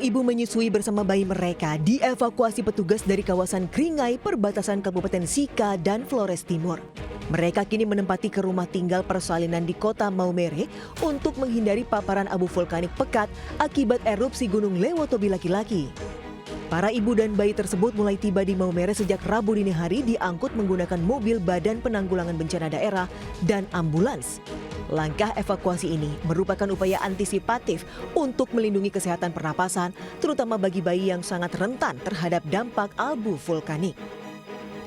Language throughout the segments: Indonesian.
ibu menyusui bersama bayi mereka dievakuasi petugas dari kawasan Kringai, perbatasan Kabupaten Sika dan Flores Timur. Mereka kini menempati ke rumah tinggal persalinan di kota Maumere untuk menghindari paparan abu vulkanik pekat akibat erupsi Gunung Lewotobi laki-laki. Para ibu dan bayi tersebut mulai tiba di Maumere sejak Rabu dini hari diangkut menggunakan mobil Badan Penanggulangan Bencana Daerah dan ambulans. Langkah evakuasi ini merupakan upaya antisipatif untuk melindungi kesehatan pernapasan, terutama bagi bayi yang sangat rentan terhadap dampak abu vulkanik.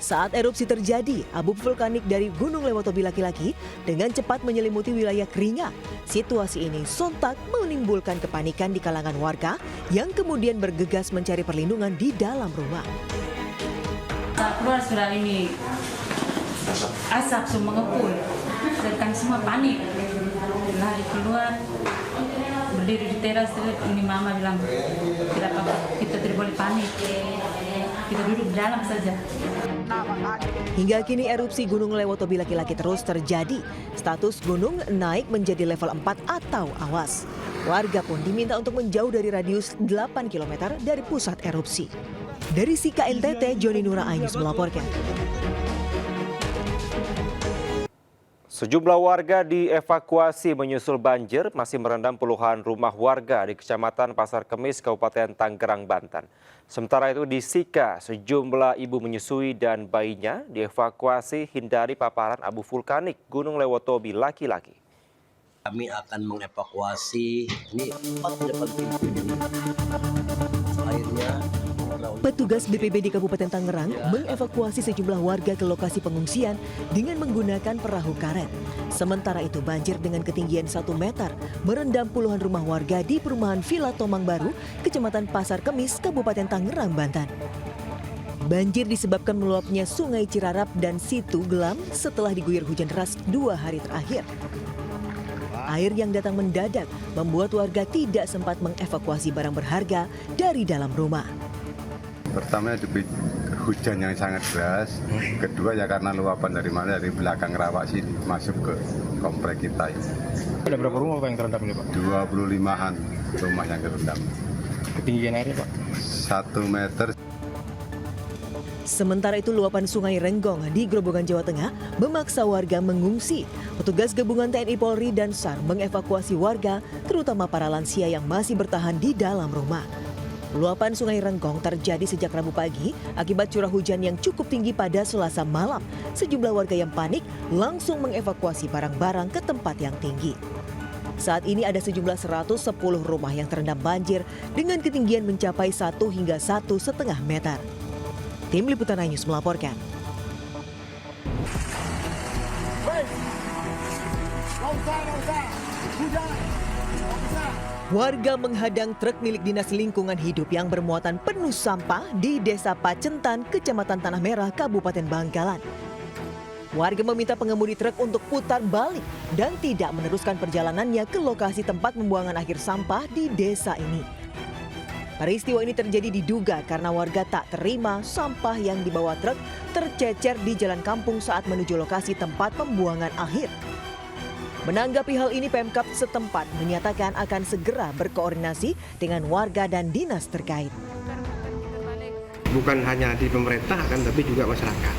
Saat erupsi terjadi, abu vulkanik dari Gunung Lewotobi laki-laki dengan cepat menyelimuti wilayah Kringa. Situasi ini sontak menimbulkan kepanikan di kalangan warga yang kemudian bergegas mencari perlindungan di dalam rumah. Keluar sudah ini asap semua mengepul, sedangkan semua panik. Lari keluar, berdiri di teras, ini mama bilang, tidak apa-apa, kita tidak boleh panik. Kita duduk di dalam saja. Hingga kini erupsi Gunung Lewotobi laki-laki terus terjadi. Status gunung naik menjadi level 4 atau awas. Warga pun diminta untuk menjauh dari radius 8 km dari pusat erupsi. Dari Sika NTT, Joni Nura Ainus melaporkan. Sejumlah warga dievakuasi menyusul banjir masih merendam puluhan rumah warga di Kecamatan Pasar Kemis, Kabupaten Tangerang, Banten. Sementara itu di Sika, sejumlah ibu menyusui dan bayinya dievakuasi hindari paparan abu vulkanik Gunung Lewotobi laki-laki. Kami akan mengevakuasi ini 4 depan pintu airnya. Petugas BPBD Kabupaten Tangerang mengevakuasi sejumlah warga ke lokasi pengungsian dengan menggunakan perahu karet. Sementara itu banjir dengan ketinggian 1 meter merendam puluhan rumah warga di perumahan Villa Tomang Baru, Kecamatan Pasar Kemis, Kabupaten Tangerang, Banten. Banjir disebabkan meluapnya Sungai Cirarap dan Situ Gelam setelah diguyur hujan deras 2 hari terakhir. Air yang datang mendadak membuat warga tidak sempat mengevakuasi barang berharga dari dalam rumah. Pertama hujan yang sangat deras, kedua ya karena luapan dari belakang rawa sini masuk ke komplek kita. Ada berapa rumah Pak yang terendam ini Pak? 25-an rumah yang terendam. Ketinggian airnya Pak? 1 meter. Sementara itu luapan Sungai Renggong di Grobogan, Jawa Tengah memaksa warga mengungsi. Petugas gabungan TNI Polri dan SAR mengevakuasi warga, terutama para lansia yang masih bertahan di dalam rumah. Luapan Sungai Renggong terjadi sejak Rabu pagi akibat curah hujan yang cukup tinggi pada Selasa malam. Sejumlah warga yang panik langsung mengevakuasi barang-barang ke tempat yang tinggi. Saat ini ada sejumlah 110 rumah yang terendam banjir dengan ketinggian mencapai 1 hingga 1,5 meter. Tim Liputan News melaporkan. Warga menghadang truk milik Dinas Lingkungan Hidup yang bermuatan penuh sampah di Desa Pacentan, Kecamatan Tanah Merah, Kabupaten Bangkalan. Warga meminta pengemudi truk untuk putar balik dan tidak meneruskan perjalanannya ke lokasi tempat pembuangan akhir sampah di desa ini. Peristiwa ini terjadi diduga karena warga tak terima sampah yang dibawa truk tercecer di jalan kampung saat menuju lokasi tempat pembuangan akhir. Menanggapi hal ini, Pemkab setempat menyatakan akan segera berkoordinasi dengan warga dan dinas terkait. Bukan hanya di pemerintah kan, tapi juga masyarakat.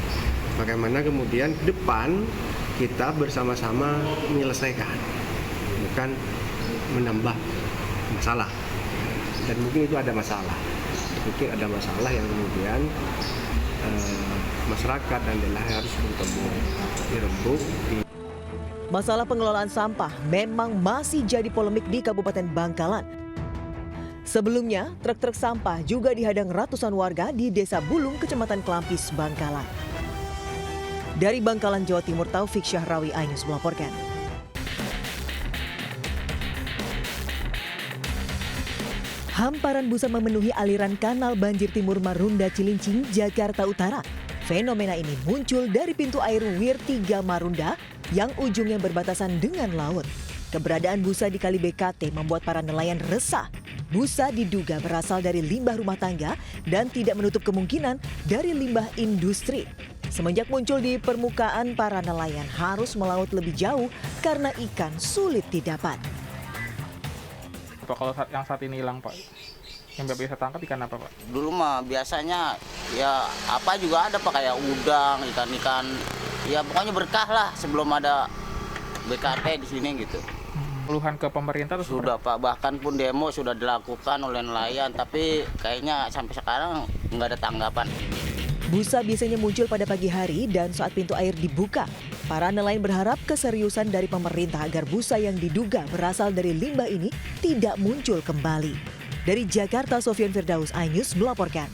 Bagaimana kemudian ke depan kita bersama-sama menyelesaikan, bukan menambah masalah. Dan mungkin itu ada masalah. Mungkin ada masalah yang kemudian masyarakat dan daerah harus bertemu dirembuk. Masalah pengelolaan sampah memang masih jadi polemik di Kabupaten Bangkalan. Sebelumnya, truk-truk sampah juga dihadang ratusan warga di Desa Bulung, Kecamatan Kelampis, Bangkalan. Dari Bangkalan, Jawa Timur, Taufik Syahrawi, Ainus melaporkan. Hamparan busa memenuhi aliran kanal banjir timur Marunda Cilincing, Jakarta Utara. Fenomena ini muncul dari pintu air Wir 3 Marunda yang ujungnya berbatasan dengan laut. Keberadaan busa di Kali BKT membuat para nelayan resah. Busa diduga berasal dari limbah rumah tangga dan tidak menutup kemungkinan dari limbah industri. Semenjak muncul di permukaan, para nelayan harus melaut lebih jauh karena ikan sulit didapat. Pak, kalau yang saat ini hilang Pak? Yang Bapak bisa tangkap ikan apa Pak? Dulu mah biasanya ya apa juga ada Pak, kayak udang, ikan-ikan. Ya pokoknya berkah lah sebelum ada BKT di sini gitu. Keluhan ke pemerintah atau Sudah Pak, bahkan pun demo sudah dilakukan oleh nelayan, tapi kayaknya sampai sekarang nggak ada tanggapan. Busa biasanya muncul pada pagi hari dan saat pintu air dibuka. Para nelayan berharap keseriusan dari pemerintah agar busa yang diduga berasal dari limbah ini tidak muncul kembali. Dari Jakarta, Sofyan Firdaus, iNews melaporkan.